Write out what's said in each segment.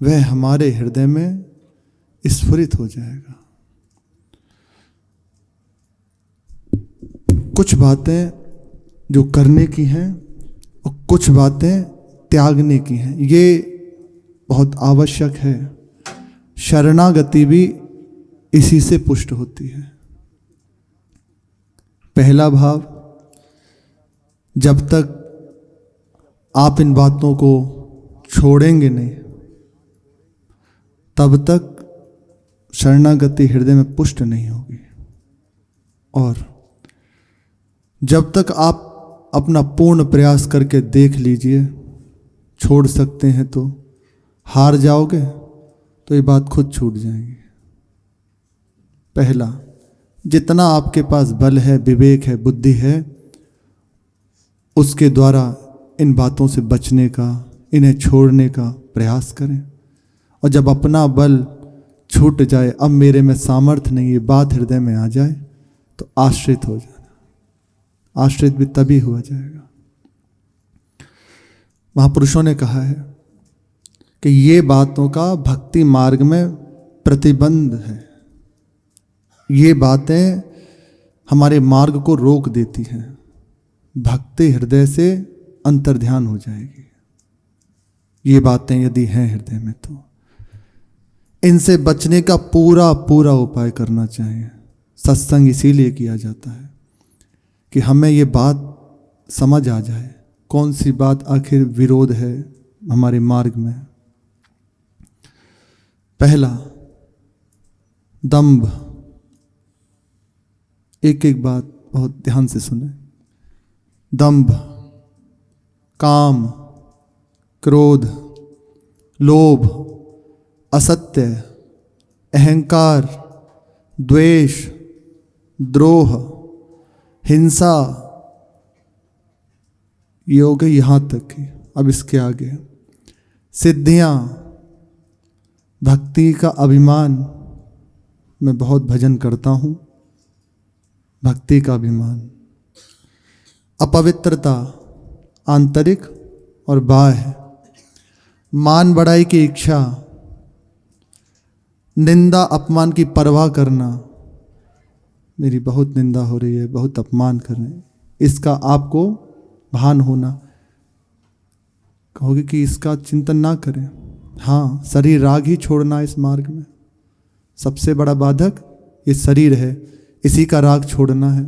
वह हमारे हृदय में स्फुरित हो जाएगा। कुछ बातें जो करने की हैं और कुछ बातें त्यागने की हैं, ये बहुत आवश्यक है। शरणागति भी इसी से पुष्ट होती है। पहला भाव, जब तक आप इन बातों को छोड़ेंगे नहीं, तब तक शरणागति हृदय में पुष्ट नहीं होगी। और जब तक आप अपना पूर्ण प्रयास करके देख लीजिए, छोड़ सकते हैं तो हार जाओगे, तो ये बात खुद छूट जाएगी। पहला, जितना आपके पास बल है, विवेक है, बुद्धि है, उसके द्वारा इन बातों से बचने का, इन्हें छोड़ने का प्रयास करें। और जब अपना बल छूट जाए, अब मेरे में सामर्थ्य नहीं, ये बात हृदय में आ जाए, तो आश्रित हो जाना। आश्रित भी तभी हुआ जाएगा। महापुरुषों ने कहा है कि ये बातों का भक्ति मार्ग में प्रतिबंध है। ये बातें हमारे मार्ग को रोक देती हैं। भक्ति हृदय से अंतर्ध्यान हो जाएगी। ये बातें यदि हैं हृदय में, तो इनसे बचने का पूरा पूरा उपाय करना चाहिए। सत्संग इसीलिए किया जाता है कि हमें ये बात समझ आ जाए, कौन सी बात आखिर विरोध है हमारे मार्ग में। पहला, दंभ। एक एक बात बहुत ध्यान से सुने। दंभ, काम, क्रोध, लोभ, असत्य, अहंकार, द्वेष, द्रोह, हिंसा, ये हो गई यहाँ तक की। अब इसके आगे सिद्धियाँ, भक्ति का अभिमान। मैं बहुत भजन करता हूँ, भक्ति का अभिमान। अपवित्रता, आंतरिक और बाह्य। मान बढ़ाई की इच्छा, निंदा अपमान की परवाह करना। मेरी बहुत निंदा हो रही है, बहुत अपमान कर रहे हैं, इसका आपको भान होना। कहोगे कि इसका चिंतन ना करें। हाँ, शरीर राग ही छोड़ना इस मार्ग में सबसे बड़ा बाधक ये शरीर है, इसी का राग छोड़ना है।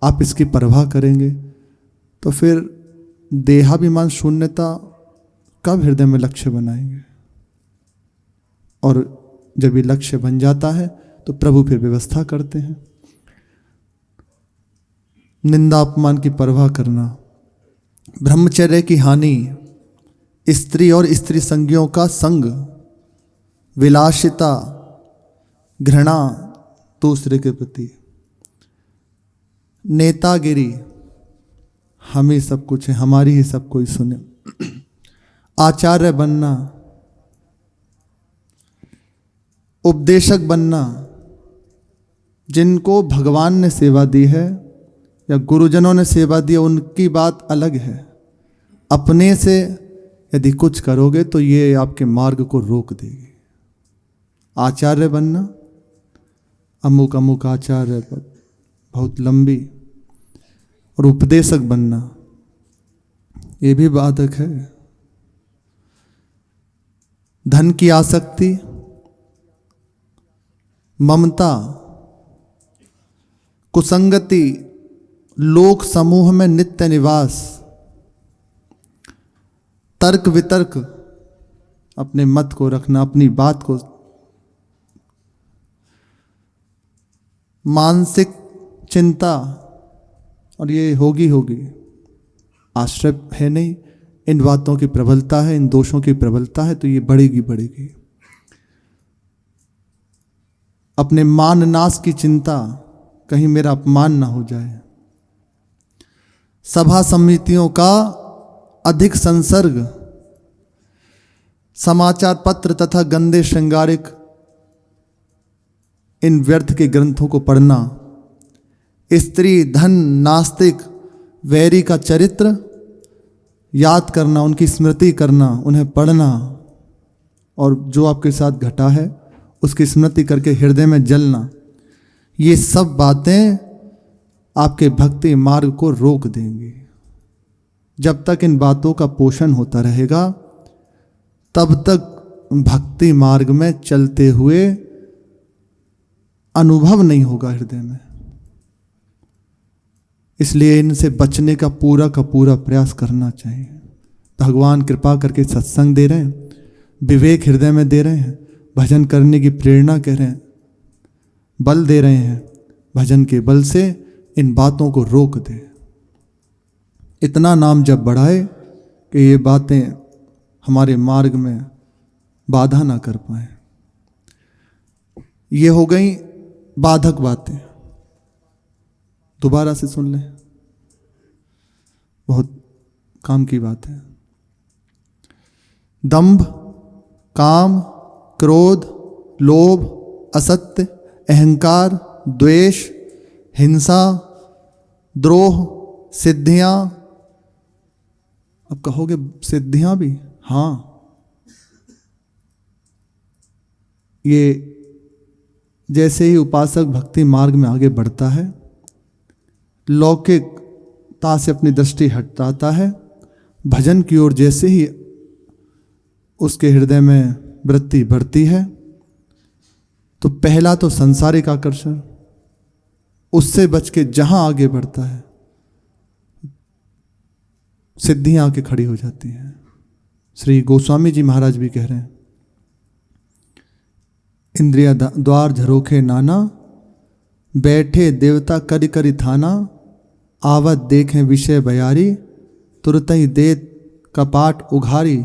आप इसकी परवाह करेंगे तो फिर देहाभिमान शून्यता कब हृदय में लक्ष्य बनाएंगे। और जब ये लक्ष्य बन जाता है तो प्रभु फिर व्यवस्था करते हैं। निंदा अपमान की परवाह करना, ब्रह्मचर्य की हानि, स्त्री और स्त्री संगियों का संग, विलासिता, घृणा दूसरे के प्रति, नेतागिरी, हम ही सब कुछ है, हमारी ही सब कोई सुने, आचार्य बनना, उपदेशक बनना। जिनको भगवान ने सेवा दी है या गुरुजनों ने सेवा दी है, उनकी बात अलग है। अपने से यदि कुछ करोगे तो ये आपके मार्ग को रोक देगी। आचार्य बनना, अमुक अमुक आचार्य, बहुत लंबी। और उपदेशक बनना, ये भी बाधक है। धन की आसक्ति, ममता, कुसंगति, लोक समूह में नित्य निवास, तर्क वितर्क, अपने मत को रखना, अपनी बात को, मानसिक चिंता, और ये होगी आश्रय है नहीं, इन बातों की प्रबलता है, इन दोषों की प्रबलता है, तो ये बढ़ेगी बढ़ेगी। अपने मान नाश की चिंता, कहीं मेरा अपमान ना हो जाए। सभा समितियों का अधिक संसर्ग, समाचार पत्र तथा गंदे श्रृंगारिक इन व्यर्थ के ग्रंथों को पढ़ना, स्त्री, धन, नास्तिक, वैरी का चरित्र याद करना, उनकी स्मृति करना, उन्हें पढ़ना, और जो आपके साथ घटा है उसकी स्मृति करके हृदय में जलना, ये सब बातें आपके भक्ति मार्ग को रोक देंगी। जब तक इन बातों का पोषण होता रहेगा तब तक भक्ति मार्ग में चलते हुए अनुभव नहीं होगा हृदय में। इसलिए इनसे बचने का पूरा प्रयास करना चाहिए। भगवान कृपा करके सत्संग दे रहे हैं, विवेक हृदय में दे रहे हैं, भजन करने की प्रेरणा कह रहे हैं, बल दे रहे हैं। भजन के बल से इन बातों को रोक दे। इतना नाम जब बढ़ाए कि ये बातें हमारे मार्ग में बाधा ना कर पाए। ये हो गई बाधक बातें। दोबारा से सुन लें, बहुत काम की बात है। दंभ, काम, क्रोध, लोभ, असत्य, अहंकार, द्वेष, हिंसा, द्रोह, सिद्धियां। अब कहोगे सिद्धियां भी? हाँ, ये जैसे ही उपासक भक्ति मार्ग में आगे बढ़ता है, लौकिकता से अपनी दृष्टि हटाता है, भजन की ओर जैसे ही उसके हृदय में वृत्ति बढ़ती है, तो पहला तो सांसारिक आकर्षण, उससे बच के जहां आगे बढ़ता है सिद्धियां आके खड़ी हो जाती हैं। श्री गोस्वामी जी महाराज भी कह रहे हैं, इंद्रिया द्वार झरोखे नाना, बैठे देवता करि करि थाना, आवत देखें विषय बयारी, तुरत ही दे कपाट उघारी,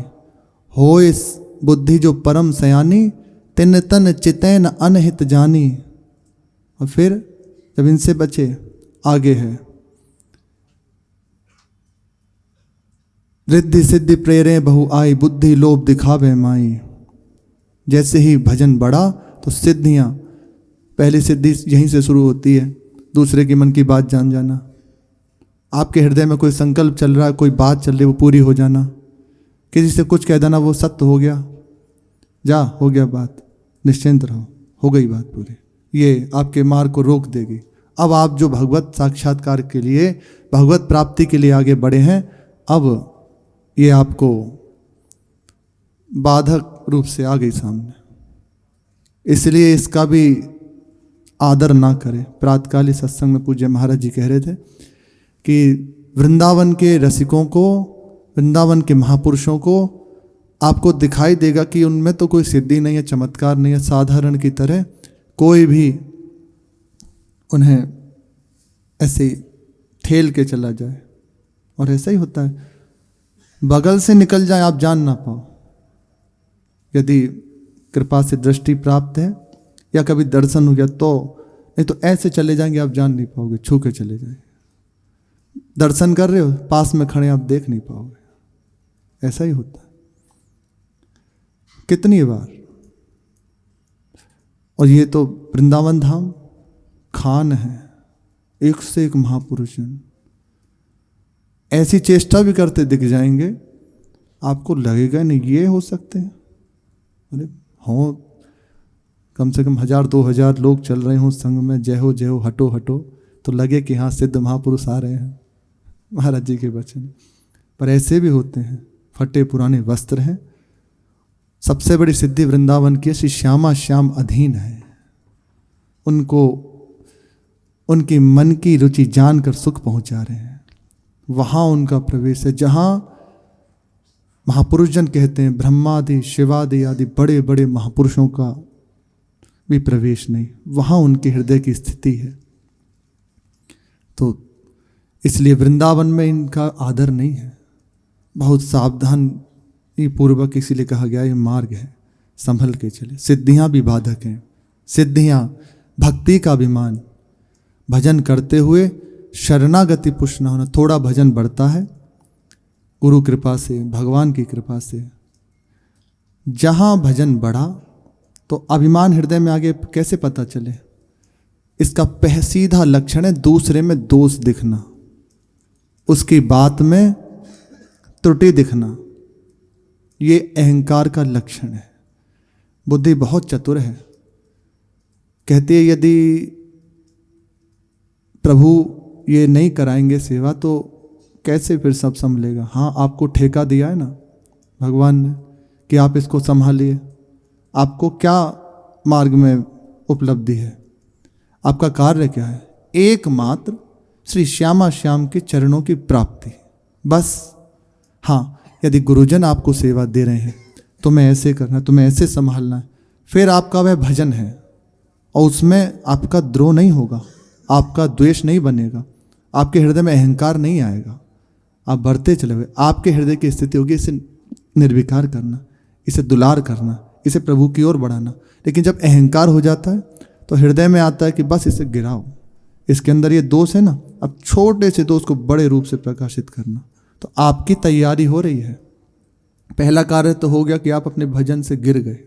होए बुद्धि जो परम सयानी, तिन तन चितैन अनहित जानी। और फिर जब इनसे बचे आगे है, रिद्धि सिद्धि प्रेरे बहु आई, बुद्धि लोभ दिखावे माई। जैसे ही भजन बढ़ा तो सिद्धियां, पहली सिद्धि यहीं से शुरू होती है, दूसरे के मन की बात जान जाना। आपके हृदय में कोई संकल्प चल रहा है, कोई बात चल रही है, वो पूरी हो जाना। किसी से कुछ कह देना, वो सत्य हो गया, जा हो गया बात, निश्चिंत रहो, हो गई बात पूरी। ये आपके मार्ग को रोक देगी। अब आप जो भगवत साक्षात्कार के लिए, भगवत प्राप्ति के लिए आगे बढ़े हैं, अब ये आपको बाधक रूप से आ गई सामने। इसलिए इसका भी आदर ना करें। प्रातकाली सत्संग में पूज्य महाराज जी कह रहे थे कि वृंदावन के रसिकों को, वृंदावन के महापुरुषों को आपको दिखाई देगा कि उनमें तो कोई सिद्धि नहीं है, चमत्कार नहीं है, साधारण की तरह कोई भी उन्हें ऐसे ठेल के चला जाए। और ऐसा ही होता है, बगल से निकल जाए, आप जान ना पाओ। यदि कृपा से दृष्टि प्राप्त है या कभी दर्शन हो गया तो, नहीं तो ऐसे चले जाएंगे, आप जान नहीं पाओगे, छू के चले जाएंगे। दर्शन कर रहे हो, पास में खड़े आप देख नहीं पाओगे। ऐसा ही होता है कितनी बार। और ये तो वृंदावन धाम खान है, एक से एक महापुरुष ऐसी चेष्टा भी करते दिख जाएंगे, आपको लगेगा नहीं ये हो सकते हैं। अरे हो, कम से कम 1000-2000 लोग चल रहे हों संग में, जय हो जय हो, हटो हटो, तो लगे कि हाँ सिद्ध महापुरुष आ रहे हैं, महाराज जी के वचन। पर ऐसे भी होते हैं, फटे पुराने वस्त्र हैं। सबसे बड़ी सिद्धि वृंदावन की श्री श्यामा श्याम अधीन है। उनको उनकी मन की रुचि जानकर सुख पहुंचा रहे हैं। वहां उनका प्रवेश है जहां महापुरुष जन कहते हैं ब्रह्मादि शिवादि आदि बड़े बड़े महापुरुषों का भी प्रवेश नहीं, वहां उनके हृदय की स्थिति है। तो इसलिए वृंदावन में इनका आदर नहीं है। बहुत सावधानी पूर्वक इसीलिए कहा गया ये मार्ग है, संभल के चले। सिद्धियां भी बाधक हैं। सिद्धियां भक्ति का अभिमान, भजन करते हुए शरणागति पुष्ट न होना। थोड़ा भजन बढ़ता है गुरु कृपा से, भगवान की कृपा से। जहां भजन बढ़ा तो अभिमान हृदय में आगे कैसे पता चले? इसका सीधा लक्षण है दूसरे में दोष दिखना, उसकी बात में त्रुटि दिखना। ये अहंकार का लक्षण है। बुद्धि बहुत चतुर है। कहती है यदि प्रभु ये नहीं कराएंगे सेवा तो कैसे फिर सब संभलेगा। हाँ, आपको ठेका दिया है ना भगवान ने कि आप इसको संभालिए। आपको क्या मार्ग में उपलब्धि है, आपका कार्य क्या है? एकमात्र श्री श्यामा श्याम के चरणों की प्राप्ति, बस। हाँ, यदि गुरुजन आपको सेवा दे रहे हैं तुम्हें ऐसे करना है, तुम्हें ऐसे संभालना है, फिर आपका वह भजन है और उसमें आपका द्रोह नहीं होगा, आपका द्वेष नहीं बनेगा, आपके हृदय में अहंकार नहीं आएगा, आप बढ़ते चले हुए। आपके हृदय की स्थिति होगी इसे निर्विकार करना, इसे दुलार करना, इसे प्रभु की ओर बढ़ाना। लेकिन जब अहंकार हो जाता है तो हृदय में आता है कि बस इसे गिराओ, इसके अंदर ये दोष है ना, अब छोटे से दोष को बड़े रूप से प्रकाशित करना। तो आपकी तैयारी हो रही है। पहला कार्य तो हो गया कि आप अपने भजन से गिर गए।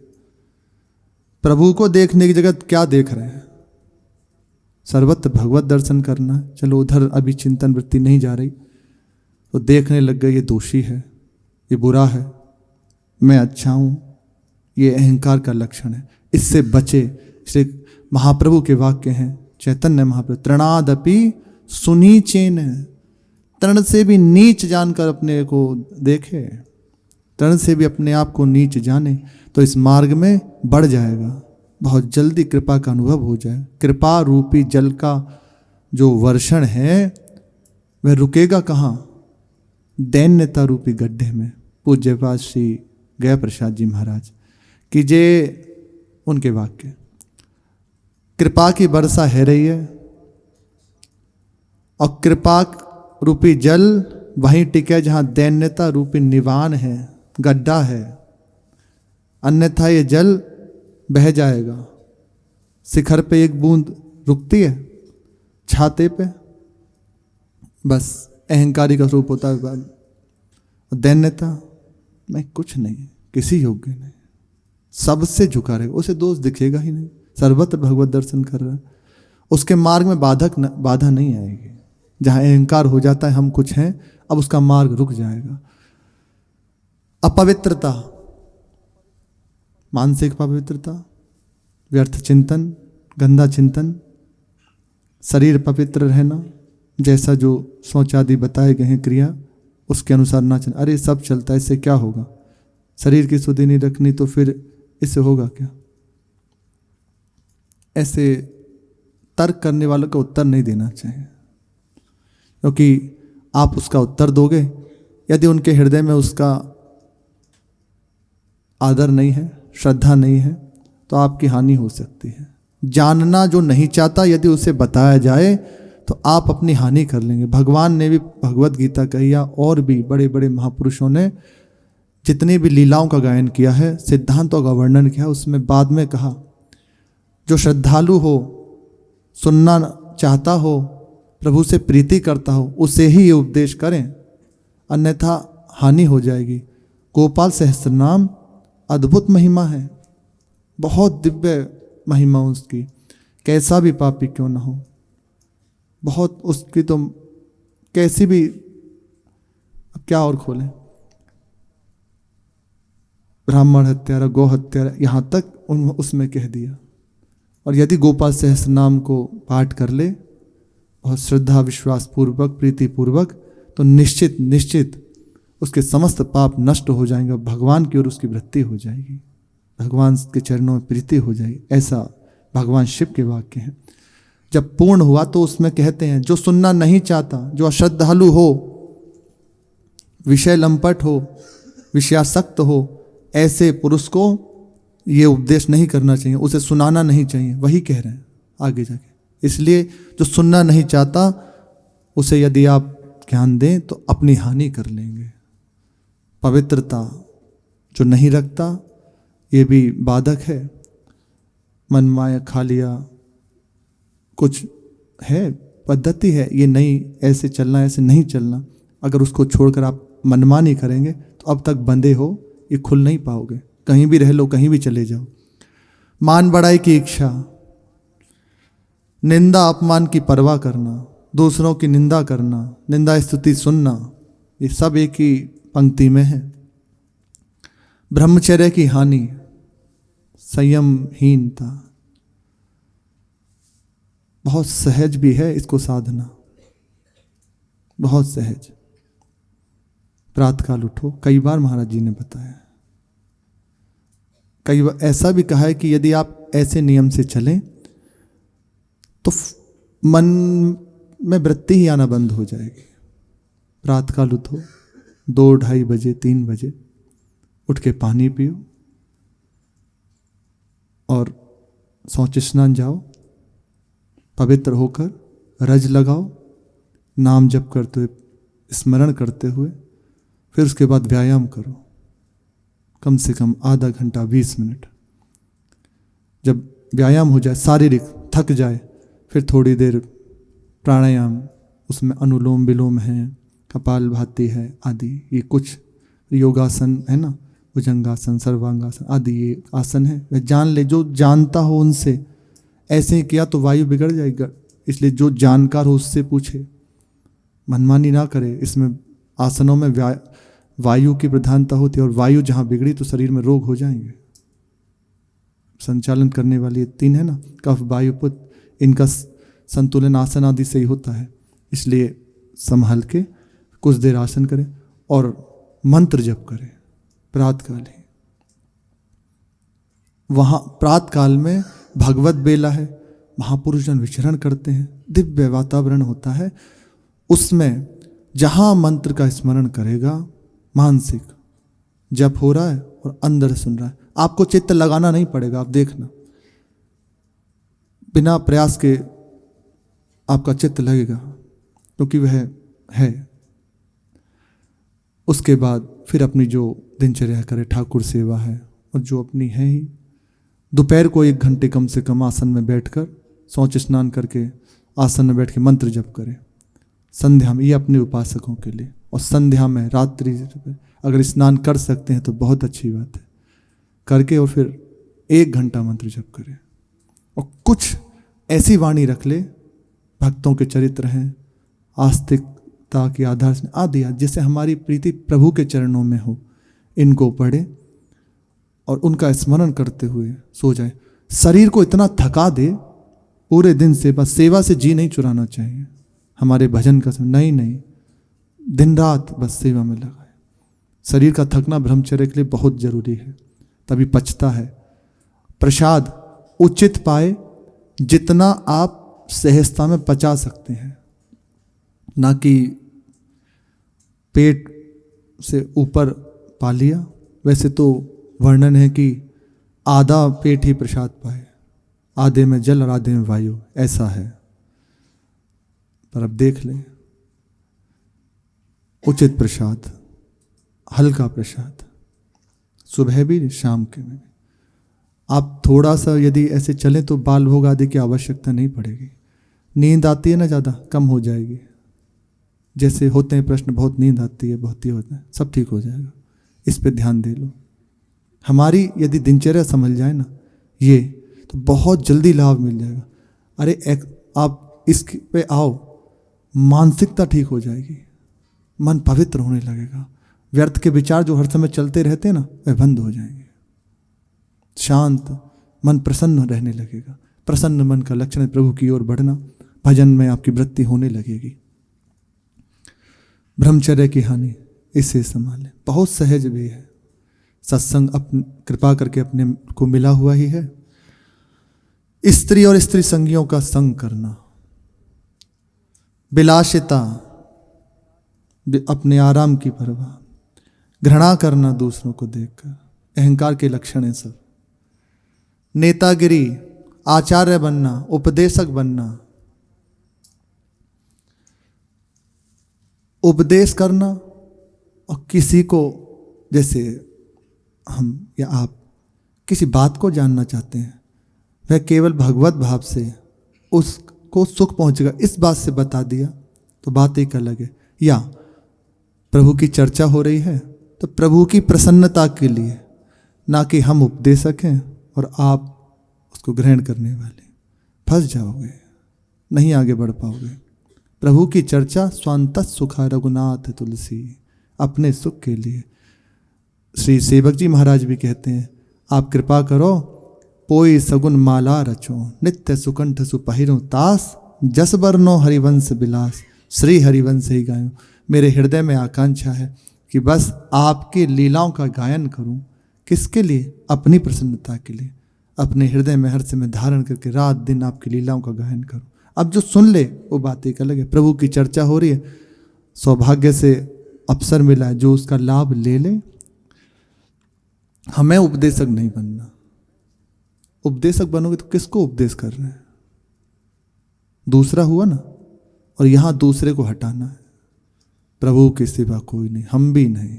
प्रभु को देखने की जगह क्या देख रहे हैं? सर्वत्र भगवत दर्शन करना। चलो उधर अभी चिंतन वृत्ति नहीं जा रही तो देखने लग गए ये दोषी है, ये बुरा है, मैं अच्छा हूँ, ये अहंकार का लक्षण है। इससे बचे। इसलिए महाप्रभु के वाक्य हैं, चैतन्य महाप्रभु, तृणादपि सुनीचेन, तृण से भी नीच जानकर अपने को देखे, तृण से भी अपने आप को नीच जाने तो इस मार्ग में बढ़ जाएगा, बहुत जल्दी कृपा का अनुभव हो जाए। कृपा रूपी जल का जो वर्षण है वह रुकेगा कहाँ? दैन्यता रूपी गड्ढे में। पूज्यपाद श्री गया प्रसाद जी महाराज कीजिए उनके वाक्य। कृपा की वर्षा है रही है और कृपा रूपी जल वहीं टिके जहां दैन्यता रूपी निवान है, गड्ढा है, अन्यथा ये जल बह जाएगा। शिखर पे एक बूंद रुकती है, छाते पे बस अहंकारी का स्वरूप होता है। दैन्यता, मैं कुछ नहीं, किसी योग्य नहीं, सबसे झुका रहेगा, उसे दोष दिखेगा ही नहीं, सर्वत्र भगवत दर्शन कर रहा है, उसके मार्ग में बाधा नहीं आएगी। जहां अहंकार हो जाता है हम कुछ हैं, अब उसका मार्ग रुक जाएगा। अपवित्रता, मानसिक पवित्रता, व्यर्थ चिंतन, गंदा चिंतन, शरीर पवित्र रहना, जैसा जो शौचादि बताए गए हैं क्रिया उसके अनुसार ना चलना। अरे सब चलता है, इससे क्या होगा? शरीर की शुद्धि नहीं रखनी तो फिर इससे होगा क्या? ऐसे तर्क करने वालों को उत्तर नहीं देना चाहिए, क्योंकि आप उसका उत्तर दोगे, यदि उनके हृदय में उसका आदर नहीं है, श्रद्धा नहीं है, तो आपकी हानि हो सकती है। जानना जो नहीं चाहता यदि उसे बताया जाए तो आप अपनी हानि कर लेंगे। भगवान ने भी भगवत गीता कही या और भी बड़े बड़े महापुरुषों ने जितनी भी लीलाओं का गायन किया है, सिद्धांतों का वर्णन किया, उसमें बाद में कहा जो श्रद्धालु हो, सुनना चाहता हो, प्रभु से प्रीति करता हो, उसे ही ये उपदेश करें, अन्यथा हानि हो जाएगी। गोपाल सहस्त्रनाम अद्भुत महिमा है, बहुत दिव्य महिमा उसकी, कैसा भी पापी क्यों ना हो, बहुत उसकी तो कैसी भी, अब क्या और खोलें, ब्राह्मण हत्यारा, गौ हत्यारा, यहाँ तक उसमें कह दिया। और यदि गोपाल सहस्त्र नाम को पाठ कर ले बहुत श्रद्धा विश्वास पूर्वक, प्रीति पूर्वक, तो निश्चित निश्चित उसके समस्त पाप नष्ट हो जाएंगे, भगवान की ओर उसकी वृत्ति हो जाएगी, भगवान के चरणों में प्रीति हो जाएगी। ऐसा भगवान शिव के वाक्य हैं। जब पूर्ण हुआ तो उसमें कहते हैं जो सुनना नहीं चाहता, जो अश्रद्धालु हो, विषय लंपट हो, विषयासक्त हो, ऐसे पुरुष को ये उपदेश नहीं करना चाहिए, उसे सुनाना नहीं चाहिए। वही कह रहे हैं आगे जाके। इसलिए जो सुनना नहीं चाहता उसे यदि आप ज्ञान दें तो अपनी हानि कर लेंगे। पवित्रता जो नहीं रखता ये भी बाधक है। मन माया खा लिया, कुछ है, पद्धति है, ये नहीं, ऐसे चलना, ऐसे नहीं चलना, अगर उसको छोड़कर आप मनमानी करेंगे तो अब तक बंधे हो, ये खुल नहीं पाओगे। कहीं भी रह लो, कहीं भी चले जाओ। मान बढ़ाई की इच्छा, निंदा अपमान की परवाह करना, दूसरों की निंदा करना, निंदा स्तुति सुनना, ये सब एक ही पंक्ति में है। ब्रह्मचर्य की हानि, संयमहीनता। बहुत सहज भी है इसको साधना, बहुत सहज। प्रातःकाल उठो, कई बार महाराज जी ने बताया, कई बार ऐसा भी कहा है कि यदि आप ऐसे नियम से चलें तो मन में वृत्ति ही आना बंद हो जाएगी। प्रातःकाल उठो, 2-2:30 बजे 3 बजे उठ के पानी पियो और शौच स्नान जाओ, पवित्र होकर रज लगाओ, नाम जप करते हुए, स्मरण करते हुए, फिर उसके बाद व्यायाम करो, कम से कम आधा घंटा 20 मिनट। जब व्यायाम हो जाए, शारीरिक थक जाए, फिर थोड़ी देर प्राणायाम, उसमें अनुलोम विलोम है, कपाल भाती है आदि, ये कुछ योगासन है ना, भुजंगासन, सर्वांगासन आदि ये आसन है, वह जान ले, जो जानता हो उनसे। ऐसे ही किया तो वायु बिगड़ जाएगा, इसलिए जो जानकार हो उससे पूछे, मनमानी ना करे। इसमें आसनों में वायु की प्रधानता होती है, और वायु जहाँ बिगड़ी तो शरीर में रोग हो जाएंगे। संचालन करने वाली 3 है ना, कफ वायु पित्त, इनका संतुलन आसन आदि से ही होता है। इसलिए संभल के कुछ देर आसन करें और मंत्र जप करें प्रातःकाल ही। वहाँ प्रातःकाल में भगवत बेला है, महापुरुषजन विचरण करते हैं, दिव्य वातावरण होता है। उसमें जहाँ मंत्र का स्मरण करेगा, मानसिक जप हो रहा है और अंदर सुन रहा है, आपको चित्त लगाना नहीं पड़ेगा। आप देखना, बिना प्रयास के आपका चित्त लगेगा, क्योंकि वह है। उसके बाद फिर अपनी जो दिनचर्या करे, ठाकुर सेवा है और जो अपनी है ही, दोपहर को 1 घंटे कम से कम आसन में बैठकर, शौच स्नान करके आसन में बैठ के मंत्र जप करें। संध्या में, ये अपने उपासकों के लिए, और संध्या में रात्रि अगर स्नान कर सकते हैं तो बहुत अच्छी बात है, करके और फिर 1 घंटा मंत्र जप करें। और कुछ ऐसी वाणी रख ले, भक्तों के चरित्र हैं, आस्तिकता के आधार से आदि, जिससे हमारी प्रीति प्रभु के चरणों में हो, इनको पढ़े और उनका स्मरण करते हुए सो जाए। शरीर को इतना थका दे पूरे दिन से, बस सेवा से जी नहीं चुराना चाहिए। हमारे भजन का समय नहीं, दिन रात बस सेवा में लगा है। शरीर का थकना ब्रह्मचर्य के लिए बहुत जरूरी है, तभी पचता है। प्रसाद उचित पाए, जितना आप सहजता में पचा सकते हैं, ना कि पेट से ऊपर पा लिया। वैसे तो वर्णन है कि आधा पेट ही प्रसाद पाए, आधे में जल और आधे में वायु, ऐसा है। पर अब देख लें, उचित प्रसाद, हल्का प्रसाद, सुबह भी शाम के में। आप थोड़ा सा यदि ऐसे चलें तो बाल भोग आदि की आवश्यकता नहीं पड़ेगी। नींद आती है ना, ज़्यादा कम हो जाएगी। जैसे होते हैं प्रश्न, बहुत नींद आती है, बहुत ही होता है, सब ठीक हो जाएगा। इस पे ध्यान दे लो। हमारी यदि दिनचर्या समझ जाए ना ये, तो बहुत जल्दी लाभ मिल जाएगा। अरे आप इस पे आओ, मानसिकता ठीक हो जाएगी, मन पवित्र होने लगेगा। व्यर्थ के विचार जो हर समय चलते रहते हैं ना, वे बंद हो जाएंगे। शांत मन, प्रसन्न रहने लगेगा। प्रसन्न मन का लक्षण है प्रभु की ओर बढ़ना, भजन में आपकी वृत्ति होने लगेगी। ब्रह्मचर्य की हानि, इसे संभालें। बहुत सहज भी है, सत्संग कृपा करके अपने को मिला हुआ ही है। स्त्री और स्त्री संगियों का संग करना, विलासिता, अपने आराम की परवाह, घृणा करना दूसरों को देखकर, अहंकार के लक्षण हैं सब। नेतागिरी, आचार्य बनना, उपदेशक बनना, उपदेश करना, और किसी को, जैसे हम या आप किसी बात को जानना चाहते हैं, वह केवल भगवत भाव से उसको सुख पहुंचेगा, इस बात से बता दिया तो बात एक अलग है। या प्रभु की चर्चा हो रही है तो प्रभु की प्रसन्नता के लिए, ना कि हम उपदेशक हैं और आप उसको ग्रहण करने वाले, फंस जाओगे, नहीं आगे बढ़ पाओगे। प्रभु की चर्चा स्वांत सुखा रघुनाथ तुलसी, अपने सुख के लिए। श्री सेवक जी महाराज भी कहते हैं, आप कृपा करो पोई सगुन माला रचो, नित्य सुकंठ सुपहिरो तास, जस बरनो हरिवंश विलास, श्री हरिवंश ही गायो। मेरे हृदय में आकांक्षा है कि बस आपकी लीलाओं का गायन करूं। किसके लिए? अपनी प्रसन्नता के लिए। अपने हृदय में हर्ष में धारण करके रात दिन आपकी लीलाओं का गायन करूं। अब जो सुन ले वो बात एक अलग है। प्रभु की चर्चा हो रही है, सौभाग्य से अवसर मिला है, जो उसका लाभ ले ले। हमें उपदेशक नहीं बनना। उपदेशक बनोगे तो किसको उपदेश कर रहे हैं? दूसरा हुआ ना। और यहां दूसरे को हटाना है। प्रभु के सिवा कोई नहीं, हम भी नहीं।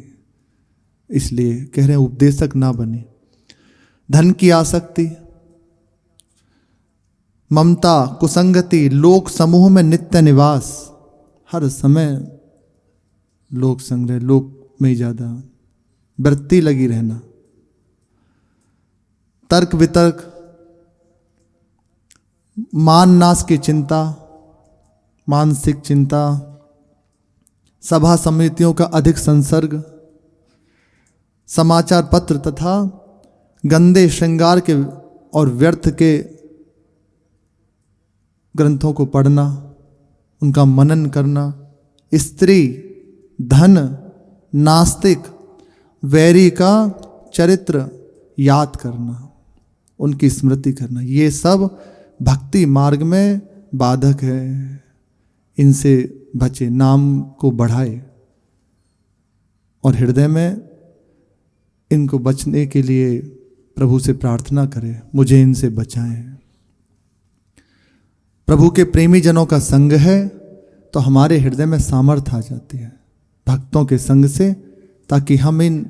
इसलिए कह रहे हैं उपदेशक ना बने। धन की आसक्ति, ममता, कुसंगति, लोक समूह में नित्य निवास, हर समय लोक संग्रह, लोक में ज्यादा वृत्ति लगी रहना, तर्क वितर्क, मान नाश की चिंता, मानसिक चिंता, सभा समितियों का अधिक संसर्ग, समाचार पत्र तथा गंदे श्रृंगार के और व्यर्थ के ग्रंथों को पढ़ना, उनका मनन करना, स्त्री, धन, नास्तिक, वैरी का चरित्र याद करना, उनकी स्मृति करना, ये सब भक्ति मार्ग में बाधक है। इनसे बचे, नाम को बढ़ाए और हृदय में इनको बचने के लिए प्रभु से प्रार्थना करें, मुझे इनसे बचाएं। प्रभु के प्रेमी जनों का संग है तो हमारे हृदय में सामर्थ्य आ जाती है भक्तों के संग से, ताकि हम इन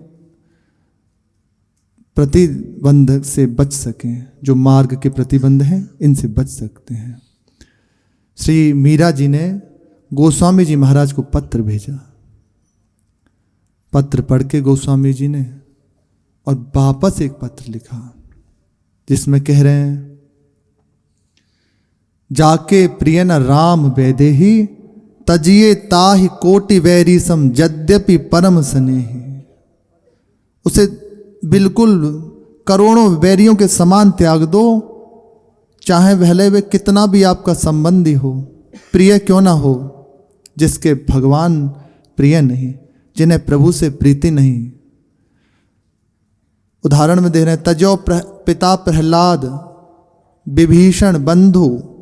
प्रतिबंध से बच सकें। जो मार्ग के प्रतिबंध हैं इनसे बच सकते हैं। श्री मीरा जी ने गोस्वामी जी महाराज को पत्र भेजा। पत्र पढ़ के गोस्वामी जी ने और वापस एक पत्र लिखा जिसमें कह रहे हैं, जाके प्रिय न राम वैदेही, तजिए ताहि कोटि वैरी सम, यद्यपि परम स्नेही। उसे बिल्कुल करोड़ों वैरियों के समान त्याग दो, चाहे भले वे कितना भी आपका संबंधी हो, प्रिय क्यों ना हो। जिसके भगवान प्रिय नहीं, जिन्हें प्रभु से प्रीति नहीं। उदाहरण में दे रहे हैं, तजो पिता प्रहलाद, विभीषण बंधु,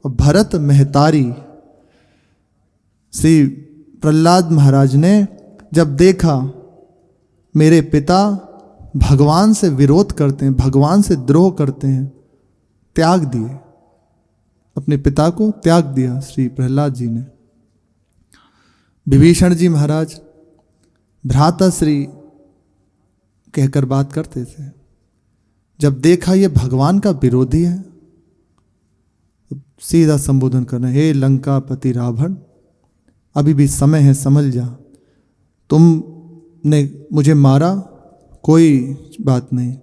भरत महतारी। श्री प्रहलाद महाराज ने जब देखा मेरे पिता भगवान से विरोध करते हैं, भगवान से द्रोह करते हैं, त्याग दिए, अपने पिता को त्याग दिया श्री प्रहलाद जी ने। विभीषण जी महाराज भ्राता श्री कहकर बात करते थे, जब देखा ये भगवान का विरोधी है, सीधा संबोधन करना, हे लंकापति रावण, अभी भी समय है, समझ जा। तुमने मुझे मारा, कोई बात नहीं,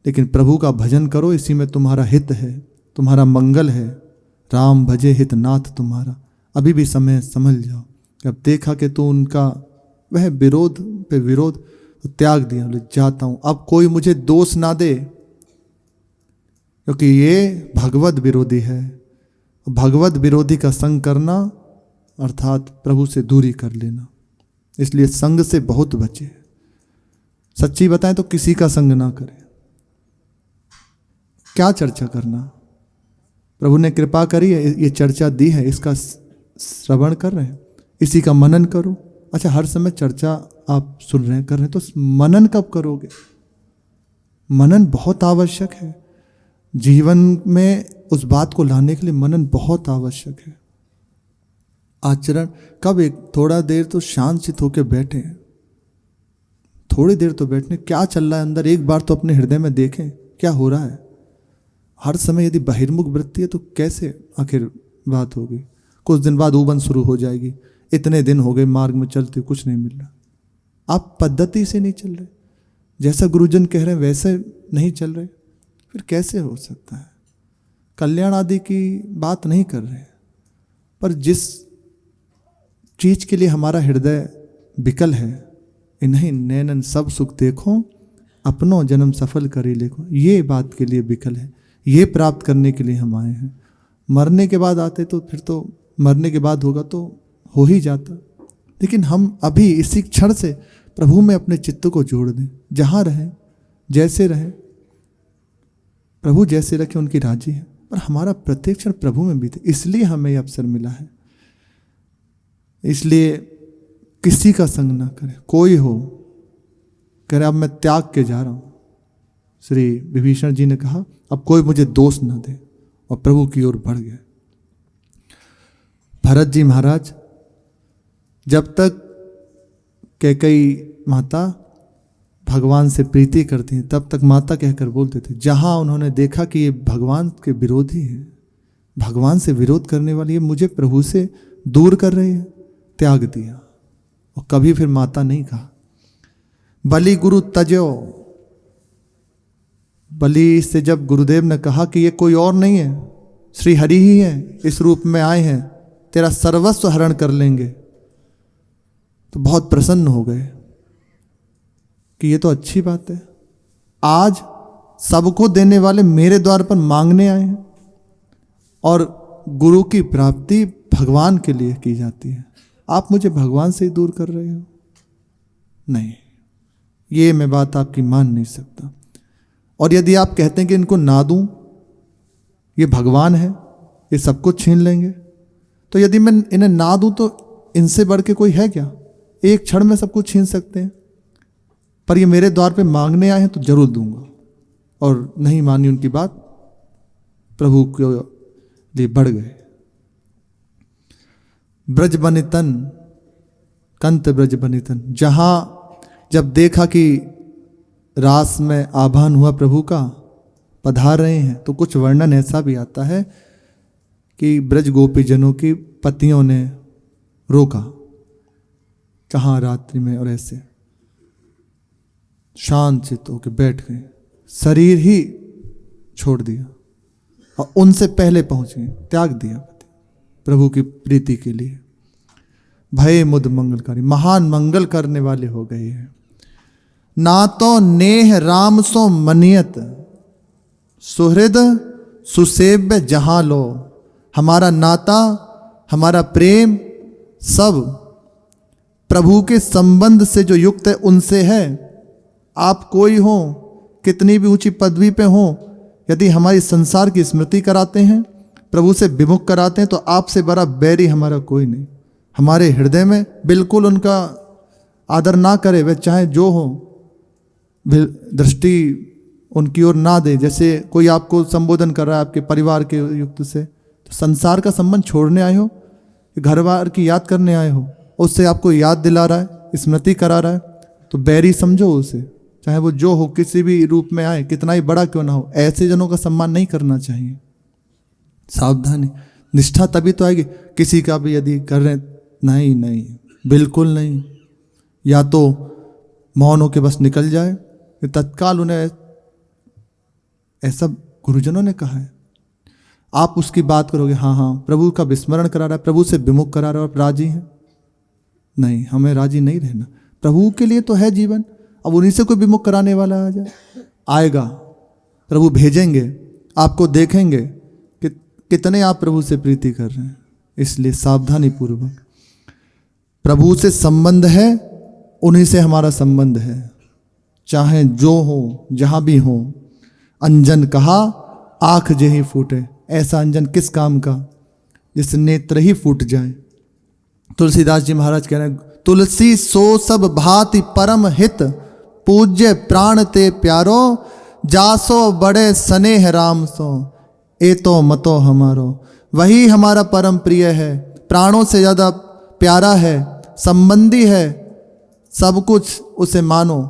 लेकिन प्रभु का भजन करो, इसी में तुम्हारा हित है, तुम्हारा मंगल है। राम भजे हित नाथ तुम्हारा, अभी भी समय है, समझ जाओ। जब देखा कि तो उनका वह विरोध पे विरोध, तो त्याग दिया, बोले जाता हूं, अब कोई मुझे दोष ना दे, क्योंकि ये भगवत विरोधी है। भगवत विरोधी का संग करना अर्थात प्रभु से दूरी कर लेना। इसलिए संग से बहुत बचे। सच्ची बताएं तो किसी का संग ना करें। क्या चर्चा करना, प्रभु ने कृपा करी है, ये चर्चा दी है, इसका श्रवण कर रहे हैं, इसी का मनन करो। अच्छा, हर समय चर्चा आप सुन रहे हैं, कर रहे हैं, तो मनन कब करोगे? मनन बहुत आवश्यक है जीवन में। उस बात को लाने के लिए मनन बहुत आवश्यक है। आचरण कब? एक थोड़ा देर तो शांत होकर बैठे, थोड़ी देर तो बैठने, क्या चल रहा है अंदर, एक बार तो अपने हृदय में देखें क्या हो रहा है। हर समय यदि बहिर्मुख वृत्ति है तो कैसे आखिर बात होगी। कुछ दिन बाद उबन शुरू हो जाएगी, इतने दिन हो गए मार्ग में चलते कुछ नहीं मिल रहा। आप पद्धति से नहीं चल रहे, जैसा गुरुजन कह रहे हैं वैसे नहीं चल रहे, फिर कैसे हो सकता है। कल्याण आदि की बात नहीं कर रहे, पर जिस चीज के लिए हमारा हृदय विकल है, इन्हीं नैनन सब सुख देखो, अपनो जन्म सफल करे लेको, ये बात के लिए विकल है, ये प्राप्त करने के लिए हम आए हैं। मरने के बाद आते तो फिर तो मरने के बाद होगा तो हो ही जाता, लेकिन हम अभी इसी क्षण से प्रभु में अपने चित्त को जोड़ दें। जहाँ रहें, जैसे रहें, प्रभु जैसे रखे उनकी राजी है, पर हमारा प्रत्येक क्षण प्रभु में बीते, इसलिए हमें यह अवसर मिला है। इसलिए किसी का संग ना करें। कोई हो कह रहे अब मैं त्याग के जा रहा हूँ, श्री विभीषण जी ने कहा अब कोई मुझे दोष ना दे, और प्रभु की ओर बढ़ गए। भरत जी महाराज जब तक कैकेयी माता भगवान से प्रीति करती हैं तब तक माता कहकर बोलते थे। जहां उन्होंने देखा कि ये भगवान के विरोधी हैं, भगवान से विरोध करने वाली, ये मुझे प्रभु से दूर कर रहे हैं, त्याग दिया। और कभी फिर माता नहीं कहा बलि गुरु तजो। बलि से जब गुरुदेव ने कहा कि ये कोई और नहीं है, श्री हरि ही है, इस रूप में आए हैं, तेरा सर्वस्व हरण कर लेंगे, तो बहुत प्रसन्न हो गए कि ये तो अच्छी बात है। आज सबको देने वाले मेरे द्वार पर मांगने आए हैं, और गुरु की प्राप्ति भगवान के लिए की जाती है। आप मुझे भगवान से ही दूर कर रहे हो? नहीं, ये मैं बात आपकी मान नहीं सकता। और यदि आप कहते हैं कि इनको ना दूं, ये भगवान है, ये सब कुछ छीन लेंगे, तो यदि मैं इन्हें ना दूं तो इनसे बढ़ के कोई है क्या? एक क्षण में सब कुछ छीन सकते हैं, पर ये मेरे द्वार पे मांगने आए हैं तो जरूर दूंगा। और नहीं मानी उनकी बात, प्रभु के लिए बढ़ गए। ब्रज बनितन, कंत ब्रज बनितन, जहां जब देखा कि रास में आभान हुआ प्रभु का, पधार रहे हैं, तो कुछ वर्णन ऐसा भी आता है कि ब्रज गोपीजनों की पतियों ने रोका, कहाँ रात्रि में, और ऐसे शांत चित्त होकर बैठ गए, शरीर ही छोड़ दिया और उनसे पहले पहुंच गए, त्याग दिया प्रभु की प्रीति के लिए। भय मुद मंगलकारी, महान मंगल करने वाले हो गए हैं। ना तो नेह राम सो मनियत, सुहृद सुसेव्य जहां लो। हमारा नाता, हमारा प्रेम सब प्रभु के संबंध से जो युक्त है उनसे है। आप कोई हो, कितनी भी ऊंची पदवी पे हो, यदि हमारी संसार की स्मृति कराते हैं, प्रभु से विमुख कराते हैं, तो आपसे बड़ा बैरी हमारा कोई नहीं। हमारे हृदय में बिल्कुल उनका आदर ना करे, वे चाहे जो हो, दृष्टि उनकी ओर ना दे। जैसे कोई आपको संबोधन कर रहा है आपके परिवार के युक्त से, तो संसार का संबंध छोड़ने आए हो, घर बार की याद करने आए हो, उससे आपको याद दिला रहा है, स्मृति करा रहा है, तो बैरी समझो उसे, चाहे वो जो हो, किसी भी रूप में आए, कितना ही बड़ा क्यों ना हो। ऐसे जनों का सम्मान नहीं करना चाहिए। सावधानी, निष्ठा तभी तो आएगी। किसी का भी यदि कर रहे, नहीं नहीं, बिल्कुल नहीं। या तो मौन होके बस निकल जाए, तत्काल उन्हें, ऐसा गुरुजनों ने कहा है। आप उसकी बात करोगे, हाँ हाँ प्रभु का विस्मरण करा रहा है, प्रभु से विमुख करा रहा है, आप राजी हैं? नहीं, हमें राजी नहीं रहना। प्रभु के लिए तो है जीवन, अब उन्हीं से कोई विमुख कराने वाला आ जाए, आएगा, प्रभु भेजेंगे, आपको देखेंगे कि कितने आप प्रभु से प्रीति कर रहे हैं। इसलिए सावधानी पूर्वक, प्रभु से संबंध है, उन्हीं से हमारा संबंध है, चाहे जो हो, जहां भी हो। अंजन कहा आंख जेही फूटे, ऐसा अंजन किस काम का जिससे नेत्र ही फूट जाए। तुलसीदास जी महाराज कह रहे हैं, तुलसी सो सब भांति परम हित, पूज्य प्राण ते प्यारो, जासो बड़े स्नेह राम सो, ए तो मतो हमारो। वही हमारा परम प्रिय है, प्राणों से ज्यादा प्यारा है, संबंधी है, सब कुछ उसे मानो,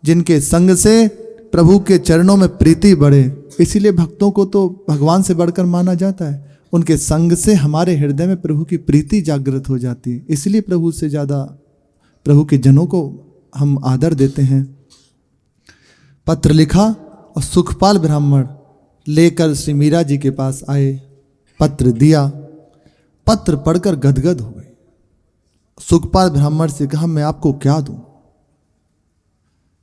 जिनके संग से प्रभु के चरणों में प्रीति बढ़े। इसीलिए भक्तों को तो भगवान से बढ़कर माना जाता है, उनके संग से हमारे हृदय में प्रभु की प्रीति जागृत हो जाती है। इसलिए प्रभु से ज़्यादा प्रभु के जनों को हम आदर देते हैं। पत्र लिखा और सुखपाल ब्राह्मण लेकर श्री मीरा जी के पास आए, पत्र दिया, पत्र पढ़कर गदगद हो गई। सुखपाल ब्राह्मण से कहा, मैं आपको क्या दूं,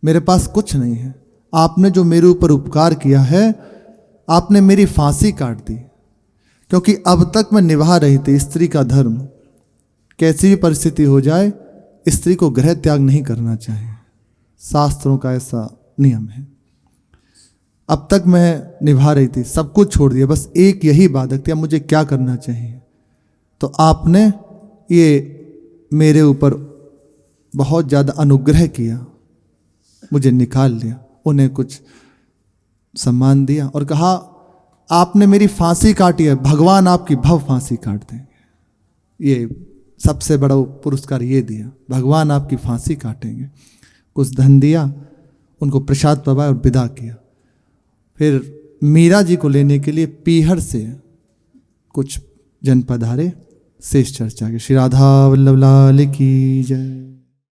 मेरे पास कुछ नहीं है, आपने जो मेरे ऊपर उपकार किया है, आपने मेरी फांसी काट दी, क्योंकि अब तक मैं निभा रही थी स्त्री का धर्म। कैसी भी परिस्थिति हो जाए, स्त्री को गृह त्याग नहीं करना चाहिए, शास्त्रों का ऐसा नियम है। अब तक मैं निभा रही थी, सब कुछ छोड़ दिया, बस एक यही बाधक थी, अब मुझे क्या करना चाहिए। तो आपने ये मेरे ऊपर बहुत ज़्यादा अनुग्रह किया, मुझे निकाल लिया, उन्हें कुछ सम्मान दिया और कहा आपने मेरी फांसी काटी है, भगवान आपकी भव फांसी काट देंगे। ये सबसे बड़ा पुरस्कार ये दिया, भगवान आपकी फांसी काटेंगे। कुछ धन दिया, उनको प्रसाद पवाया और विदा किया। फिर मीरा जी को लेने के लिए पीहर से कुछ जन पधारे। शेष चर्चा के। श्री राधा वल्लभ लाल की जय।